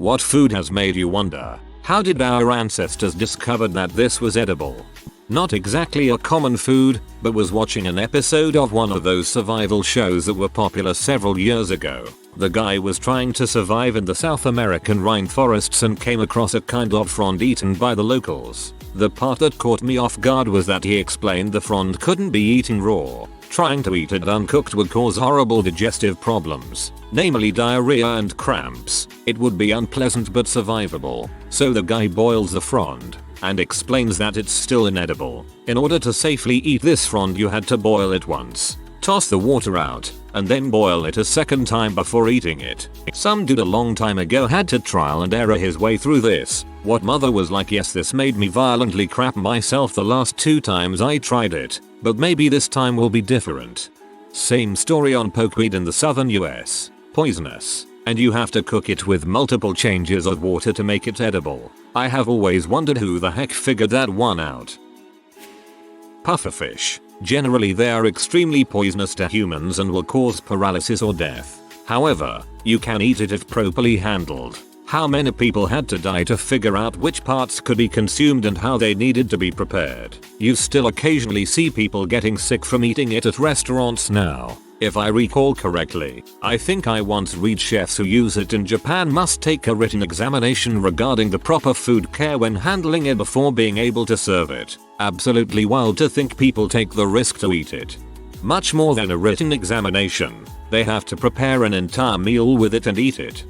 What food has made you wonder, how did our ancestors discover that this was edible? Not exactly a common food, but was watching an episode of one of those survival shows that were popular several years ago. The guy was trying to survive in the South American rainforests and came across a kind of frond eaten by the locals. The part that caught me off guard was that he explained the frond couldn't be eaten raw. Trying to eat it uncooked would cause horrible digestive problems, namely diarrhea and cramps. It would be unpleasant but survivable. So the guy boils the frond and explains that it's still inedible. In order to safely eat this frond you had to boil it once, toss the water out, and then boil it a second time before eating it. Some dude a long time ago had to trial and error his way through this. What mother was like, yes, this made me violently crap myself the last 2 times I tried it, but maybe this time will be different. Same story on pokeweed in the southern US. Poisonous, and you have to cook it with multiple changes of water to make it edible. I have always wondered who the heck figured that one out. Pufferfish. Generally they are extremely poisonous to humans and will cause paralysis or death. However, you can eat it if properly handled. How many people had to die to figure out which parts could be consumed and how they needed to be prepared? You still occasionally see people getting sick from eating it at restaurants now. If I recall correctly, I think I once read chefs who use it in Japan must take a written examination regarding the proper food care when handling it before being able to serve it. Absolutely wild to think people take the risk to eat it. Much more than a written examination, they have to prepare an entire meal with it and eat it.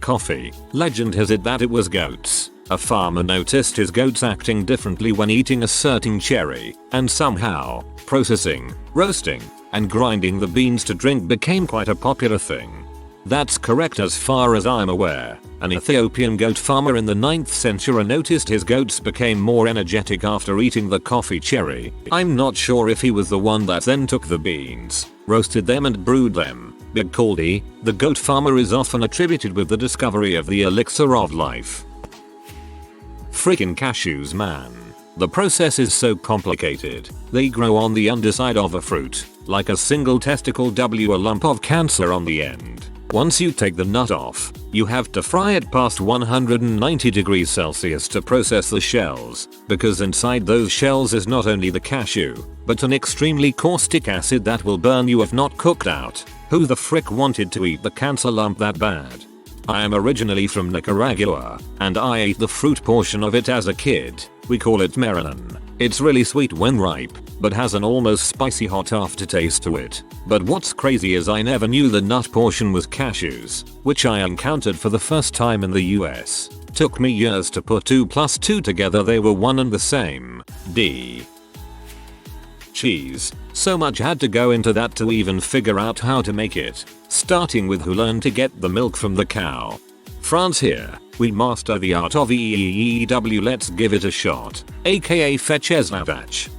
Coffee. Legend has it that it was goats. A farmer noticed his goats acting differently when eating a certain cherry, and somehow, processing, roasting, and grinding the beans to drink became quite a popular thing. That's correct as far as I'm aware. An Ethiopian goat farmer in the 9th century noticed his goats became more energetic after eating the coffee cherry. I'm not sure if he was the one that then took the beans, roasted them and brewed them. Big Caldy, the goat farmer, is often attributed with the discovery of the elixir of life. Freaking cashews, man. The process is so complicated. They grow on the underside of a fruit, like a single testicle with a lump of cancer on the end. Once you take the nut off, you have to fry it past 190 degrees Celsius to process the shells, because inside those shells is not only the cashew, but an extremely caustic acid that will burn you if not cooked out. Who the frick wanted to eat the cancer lump that bad? I am originally from Nicaragua, and I ate the fruit portion of it as a kid. We call it melon. It's really sweet when ripe, but has an almost spicy hot aftertaste to it. But what's crazy is I never knew the nut portion was cashews, which I encountered for the first time in the US. Took me years to put 2 plus 2 together, they were one and the same. D. Cheese. So much had to go into that to even figure out how to make it. Starting with who learned to get the milk from the cow. France here, we master the art of EEEW, let's give it a shot, aka fetch lavage.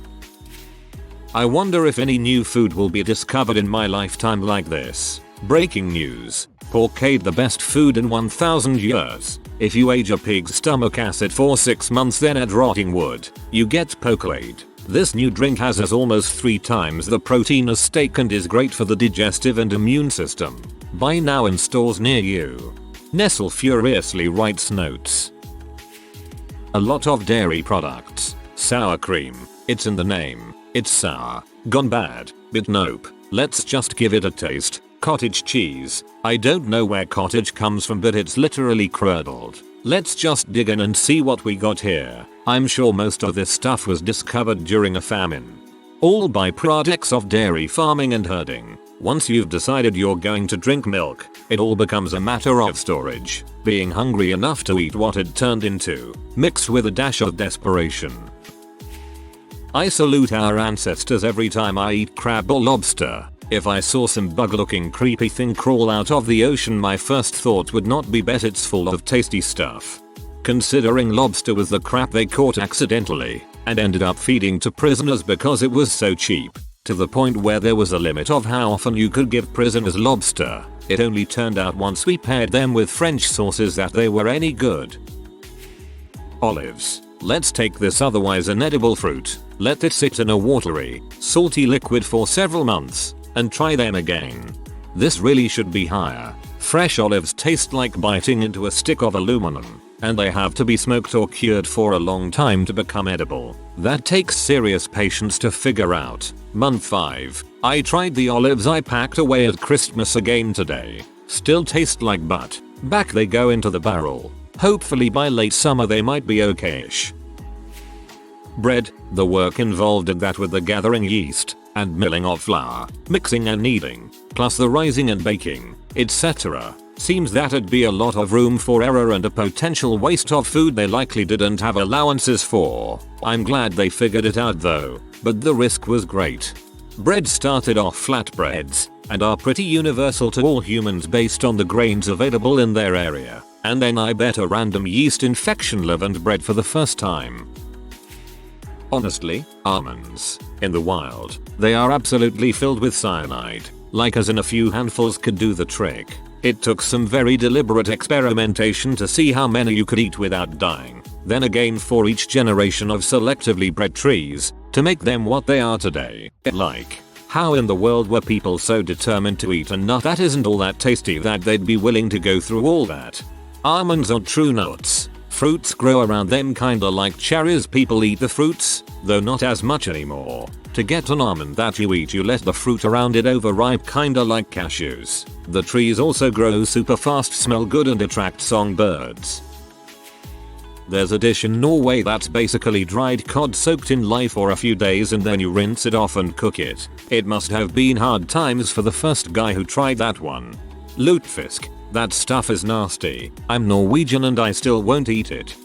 I wonder if any new food will be discovered in my lifetime like this. Breaking news, pork ate the best food in 1000 years. If you age a pig's stomach acid for 6 months then add rotting wood, you get pokeweed. This new drink has as almost 3 times the protein as steak and is great for the digestive and immune system. Buy now in stores near you. Nestle furiously writes notes. A lot of dairy products. Sour cream. It's in the name. It's sour. Gone bad. But nope. Let's just give it a taste. Cottage cheese. I don't know where cottage comes from, but it's literally curdled. Let's just dig in and see what we got here. I'm sure most of this stuff was discovered during a famine. All byproducts of dairy farming and herding. Once you've decided you're going to drink milk, it all becomes a matter of storage, being hungry enough to eat what it turned into, mixed with a dash of desperation. I salute our ancestors every time I eat crab or lobster. If I saw some bug-looking creepy thing crawl out of the ocean, my first thought would not be bet it's full of tasty stuff. Considering lobster was the crap they caught accidentally and ended up feeding to prisoners because it was so cheap, to the point where there was a limit of how often you could give prisoners lobster. It only turned out once we paired them with French sauces that they were any good. Olives. Let's take this otherwise inedible fruit, let it sit in a watery, salty liquid for several months, and try them again. This really should be higher. Fresh olives taste like biting into a stick of aluminum, and they have to be smoked or cured for a long time to become edible. That takes serious patience to figure out. Month 5. I tried the olives I packed away at Christmas again today. Still taste like butt. Back they go into the barrel. Hopefully by late summer they might be okayish. Bread. The work involved in that with the gathering yeast and milling of flour, mixing and kneading, plus the rising and baking, etc. Seems that'd be a lot of room for error and a potential waste of food they likely didn't have allowances for. I'm glad they figured it out though, but the risk was great. Bread started off flatbreads and are pretty universal to all humans based on the grains available in their area. And then I bet a random yeast infection leavened bread for the first time. Honestly, almonds. In the wild, they are absolutely filled with cyanide. Like as in a few handfuls could do the trick. It took some very deliberate experimentation to see how many you could eat without dying. Then again for each generation of selectively bred trees, to make them what they are today. Like, how in the world were people so determined to eat a nut that isn't all that tasty that they'd be willing to go through all that? Almonds are true nuts. Fruits grow around them kinda like cherries. People eat the fruits, though not as much anymore. To get an almond that you eat you let the fruit around it overripe kinda like cashews. The trees also grow super fast, smell good and attract songbirds. There's a dish in Norway that's basically dried cod soaked in lye for a few days and then you rinse it off and cook it. It must have been hard times for the first guy who tried that one. Lutefisk. That stuff is nasty. I'm Norwegian and I still won't eat it.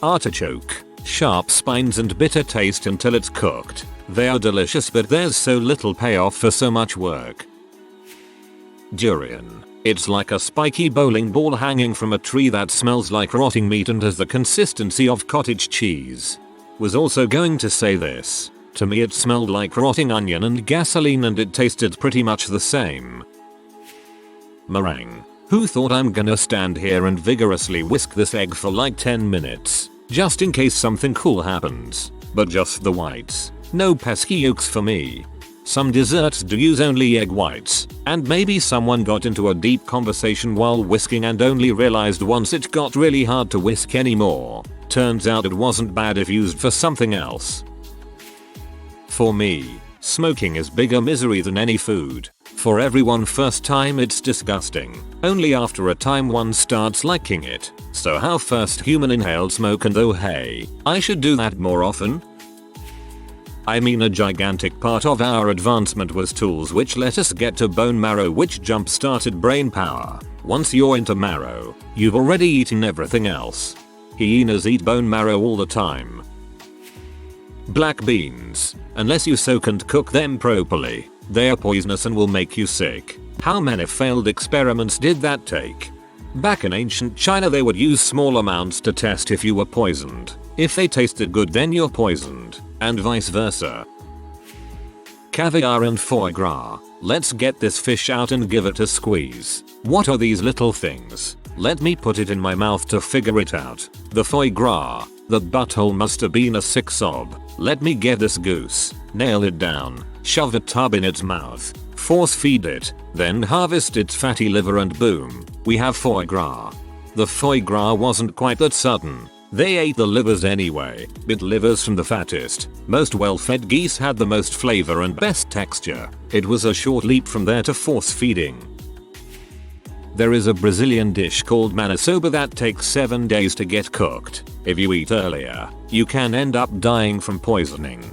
Artichoke. Sharp spines and bitter taste until it's cooked. They are delicious but there's so little payoff for so much work. Durian. It's like a spiky bowling ball hanging from a tree that smells like rotting meat and has the consistency of cottage cheese. Was also going to say this. To me it smelled like rotting onion and gasoline and it tasted pretty much the same. Meringue. Who thought I'm gonna stand here and vigorously whisk this egg for like 10 minutes, just in case something cool happens, but just the whites. No pesky yolks for me. Some desserts do use only egg whites, and maybe someone got into a deep conversation while whisking and only realized once it got really hard to whisk anymore. Turns out it wasn't bad if used for something else. For me, smoking is bigger misery than any food. For everyone first time it's disgusting. Only after a time one starts liking it. So how first human inhaled smoke and oh hey, I should do that more often? I mean a gigantic part of our advancement was tools which let us get to bone marrow which jump started brain power. Once you're into marrow, you've already eaten everything else. Hyenas eat bone marrow all the time. Black beans. Unless you soak and cook them properly, they are poisonous and will make you sick. How many failed experiments did that take? Back in ancient China they would use small amounts to test if you were poisoned. If they tasted good then you're poisoned, and vice versa. Caviar and foie gras. Let's get this fish out and give it a squeeze. What are these little things? Let me put it in my mouth to figure it out. The foie gras. The butthole must have been a sick sob. Let me get this goose. Nail it down. Shove a tub in its mouth. Force feed it. Then harvest its fatty liver and boom, we have foie gras. The foie gras wasn't quite that sudden. They ate the livers anyway, but livers from the fattest, most well-fed geese had the most flavor and best texture. It was a short leap from there to force feeding. There is a Brazilian dish called maniçoba that takes 7 days to get cooked. If you eat earlier, you can end up dying from poisoning.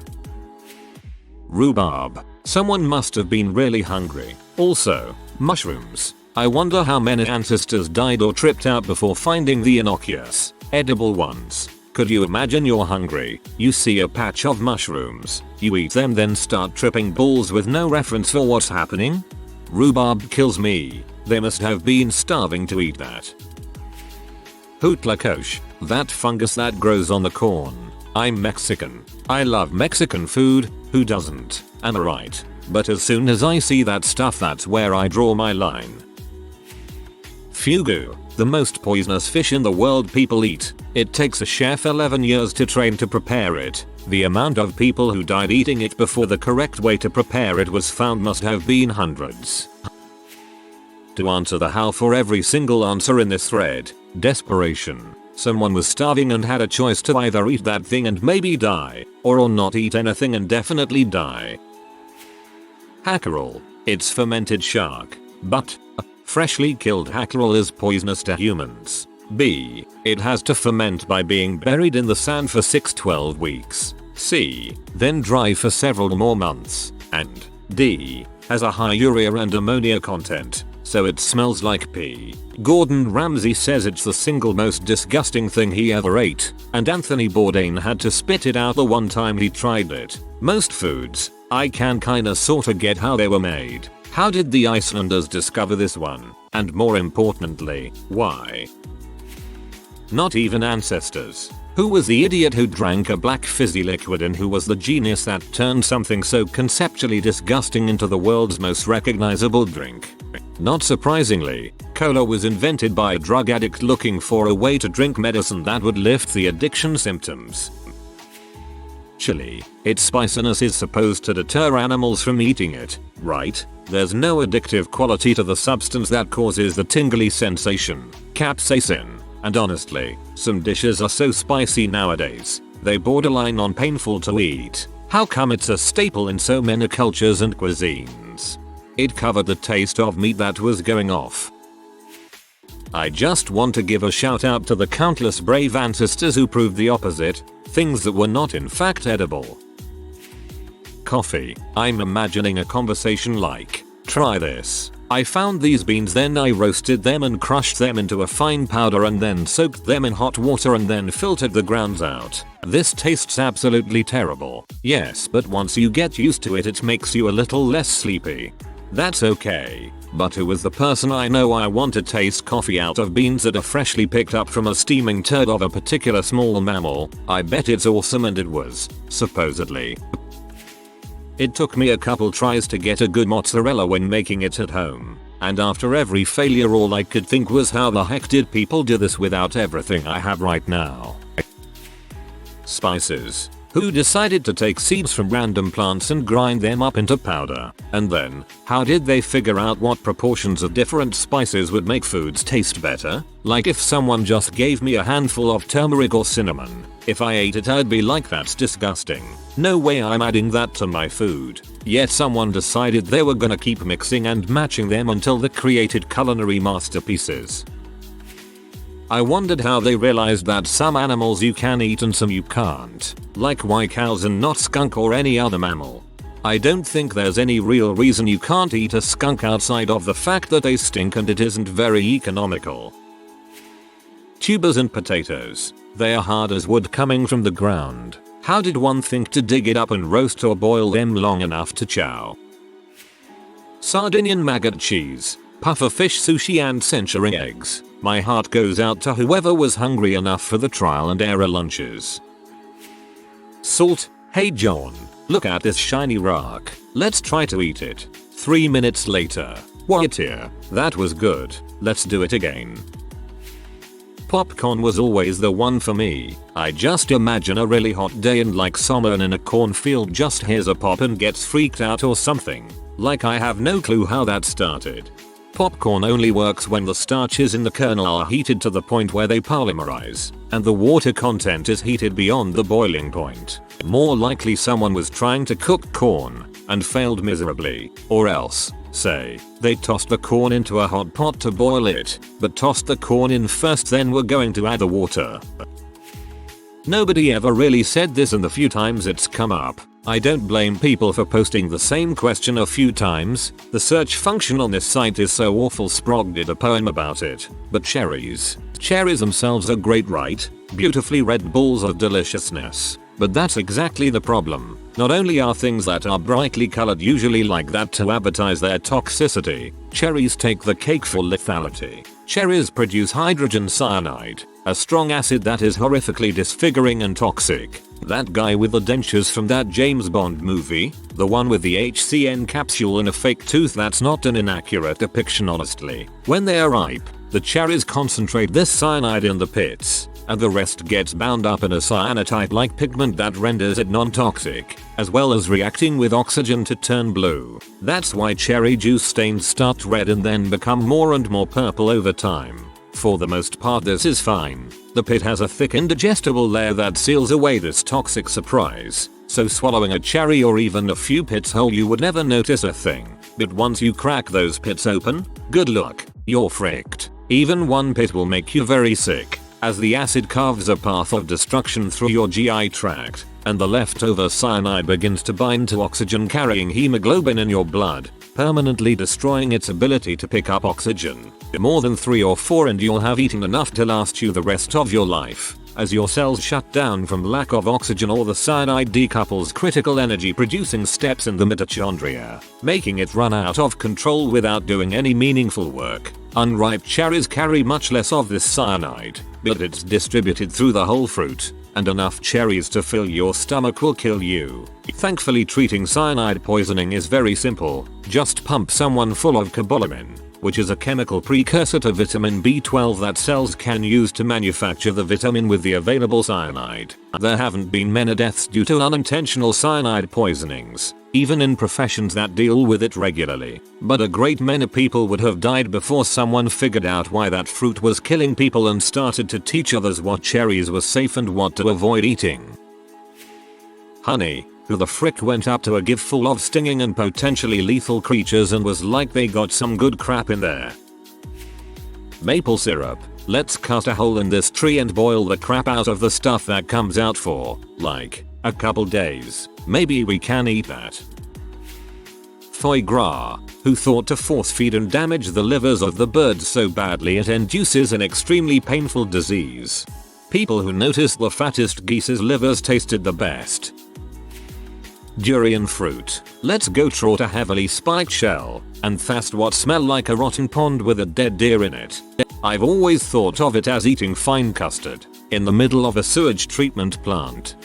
Rhubarb. Someone must have been really hungry. Also, mushrooms. I wonder how many ancestors died or tripped out before finding the innocuous, edible ones. Could you imagine you're hungry, you see a patch of mushrooms, you eat them then start tripping balls with no reference for what's happening? Rhubarb kills me. They must have been starving to eat that. Huitlacoche. That fungus that grows on the corn. I'm Mexican. I love Mexican food, who doesn't? Am I right? But as soon as I see that stuff that's where I draw my line. Fugu. The most poisonous fish in the world people eat. It takes a chef 11 years to train to prepare it. The amount of people who died eating it before the correct way to prepare it was found must have been hundreds. to answer the how for every single answer in this thread. Desperation. Someone was starving and had a choice to either eat that thing and maybe die, or not eat anything and definitely die. Hackerel. It's fermented shark. But freshly killed hackerel is poisonous to humans. B. It has to ferment by being buried in the sand for 6-12 weeks. C. Then dry for several more months. And D. Has a high urea and ammonia content, so it smells like pee. Gordon Ramsay says it's the single most disgusting thing he ever ate, and Anthony Bourdain had to spit it out the one time he tried it. Most foods, I can kinda sorta get how they were made. How did the Icelanders discover this one? And more importantly, why? Not even ancestors. Who was the idiot who drank a black fizzy liquid and who was the genius that turned something so conceptually disgusting into the world's most recognizable drink? Not surprisingly, cola was invented by a drug addict looking for a way to drink medicine that would lift the addiction symptoms. Chili. Its spiciness is supposed to deter animals from eating it, right? There's no addictive quality to the substance that causes the tingly sensation. Capsaicin. And honestly, some dishes are so spicy nowadays, they borderline on painful to eat. How come it's a staple in so many cultures and cuisines? It covered the taste of meat that was going off. I just want to give a shout out to the countless brave ancestors who proved the opposite, things that were not in fact edible. Coffee. I'm imagining a conversation like, try this. I found these beans, then I roasted them and crushed them into a fine powder and then soaked them in hot water and then filtered the grounds out. This tastes absolutely terrible. Yes, but once you get used to it, it makes you a little less sleepy. That's okay. But who was the person I know I want to taste coffee out of beans that are freshly picked up from a steaming turd of a particular small mammal? I bet it's awesome, and it was, supposedly. It took me a couple tries to get a good mozzarella when making it at home, and after every failure all I could think was, how the heck did people do this without everything I have right now? Spices. Who decided to take seeds from random plants and grind them up into powder? And then, how did they figure out what proportions of different spices would make foods taste better? Like, if someone just gave me a handful of turmeric or cinnamon, if I ate it I'd be like, that's disgusting. No way I'm adding that to my food. Yet someone decided they were gonna keep mixing and matching them until they created culinary masterpieces. I wondered how they realized that some animals you can eat and some you can't. Like, why cows and not skunk or any other mammal? I don't think there's any real reason you can't eat a skunk outside of the fact that they stink and it isn't very economical. Tubers and potatoes. They are hard as wood coming from the ground. How did one think to dig it up and roast or boil them long enough to chow? Sardinian maggot cheese, puffer fish sushi and century eggs. My heart goes out to whoever was hungry enough for the trial and error lunches. Salt. Hey John, look at this shiny rock. Let's try to eat it. 3 minutes later. What here? That was good. Let's do it again. Popcorn was always the one for me. I just imagine a really hot day and like someone in a cornfield just hears a pop and gets freaked out or something. Like, I have no clue how that started. Popcorn only works when the starches in the kernel are heated to the point where they polymerize, and the water content is heated beyond the boiling point. More likely someone was trying to cook corn and failed miserably, or else, say, they tossed the corn into a hot pot to boil it, but tossed the corn in first then were going to add the water. Nobody ever really said this, and the few times it's come up, I don't blame people for posting the same question a few times. The search function on this site is so awful. Sprog did a poem about it. But cherries. Cherries themselves are great, right? Beautifully red balls of deliciousness. But that's exactly the problem. Not only are things that are brightly colored usually like that to advertise their toxicity, cherries take the cake for lethality. Cherries produce hydrogen cyanide, a strong acid that is horrifically disfiguring and toxic. That guy with the dentures from that James Bond movie, the one with the HCN capsule and a fake tooth, that's not an inaccurate depiction honestly. When they are ripe, the cherries concentrate this cyanide in the pits, and the rest gets bound up in a cyanotite-like pigment that renders it non-toxic, as well as reacting with oxygen to turn blue. That's why cherry juice stains start red and then become more and more purple over time. For the most part this is fine. The pit has a thick indigestible layer that seals away this toxic surprise, so swallowing a cherry or even a few pits whole you would never notice a thing. But once you crack those pits open, good luck, you're fricked. Even one pit will make you very sick, as the acid carves a path of destruction through your GI tract, and the leftover cyanide begins to bind to oxygen-carrying hemoglobin in your blood, permanently destroying its ability to pick up oxygen. More than 3 or 4 and you'll have eaten enough to last you the rest of your life, as your cells shut down from lack of oxygen or the cyanide decouples critical energy producing steps in the mitochondria, making it run out of control without doing any meaningful work. Unripe cherries carry much less of this cyanide, but it's distributed through the whole fruit, and enough cherries to fill your stomach will kill you. Thankfully treating cyanide poisoning is very simple. Just pump someone full of cobalamin, which is a chemical precursor to vitamin B12 that cells can use to manufacture the vitamin with the available cyanide. There haven't been many deaths due to unintentional cyanide poisonings, even in professions that deal with it regularly, but a great many people would have died before someone figured out why that fruit was killing people and started to teach others what cherries were safe and what to avoid eating. Honey, who the frick went up to a give full of stinging and potentially lethal creatures and was like they got some good crap in there? Maple syrup. Let's cut a hole in this tree and boil the crap out of the stuff that comes out for, like, a couple days. Maybe we can eat that. Foie gras. Who thought to force feed and damage the livers of the birds so badly it induces an extremely painful disease? People who noticed the fattest geese's livers tasted the best. Durian fruit. Let's go trot a heavily spiked shell and fast what smell like a rotten pond with a dead deer in it. I've always thought of it as eating fine custard in the middle of a sewage treatment plant.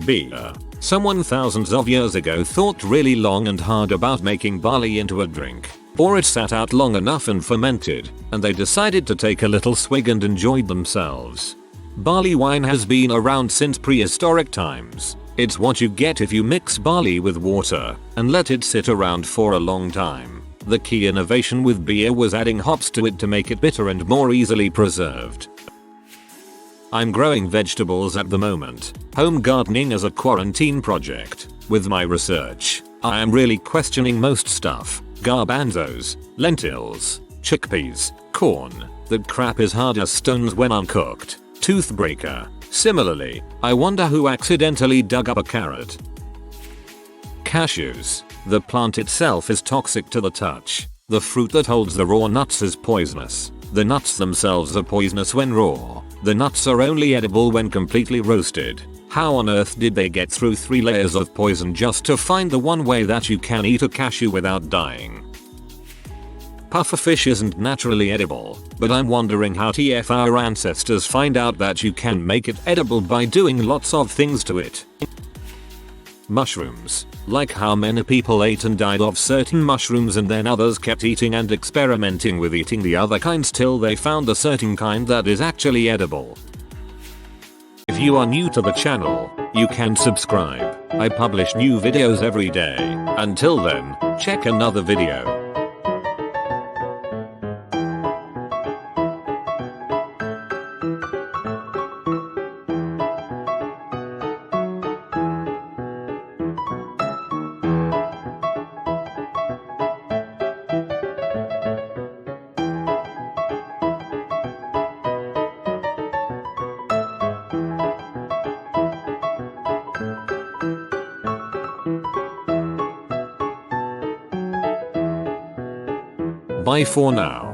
Beer. Someone thousands of years ago thought really long and hard about making barley into a drink, or it sat out long enough and fermented, and they decided to take a little swig and enjoyed themselves. Barley wine has been around since prehistoric times. It's what you get if you mix barley with water and let it sit around for a long time. The key innovation with beer was adding hops to it to make it bitter and more easily preserved. I'm growing vegetables at the moment. Home gardening as a quarantine project. With my research, I am really questioning most stuff. Garbanzos, lentils, chickpeas, corn. The crap is hard as stones when uncooked. Toothbreaker. Similarly, I wonder who accidentally dug up a carrot. Cashews. The plant itself is toxic to the touch. The fruit that holds the raw nuts is poisonous. The nuts themselves are poisonous when raw. The nuts are only edible when completely roasted. How on earth did they get through 3 layers of poison just to find the one way that you can eat a cashew without dying? Pufferfish isn't naturally edible, but I'm wondering how TF our ancestors find out that you can make it edible by doing lots of things to it. Mushrooms. Like how many people ate and died of certain mushrooms and then others kept eating and experimenting with eating the other kinds till they found a certain kind that is actually edible. If you are new to the channel, you can subscribe. I publish new videos every day. Until then, check another video. Bye for now.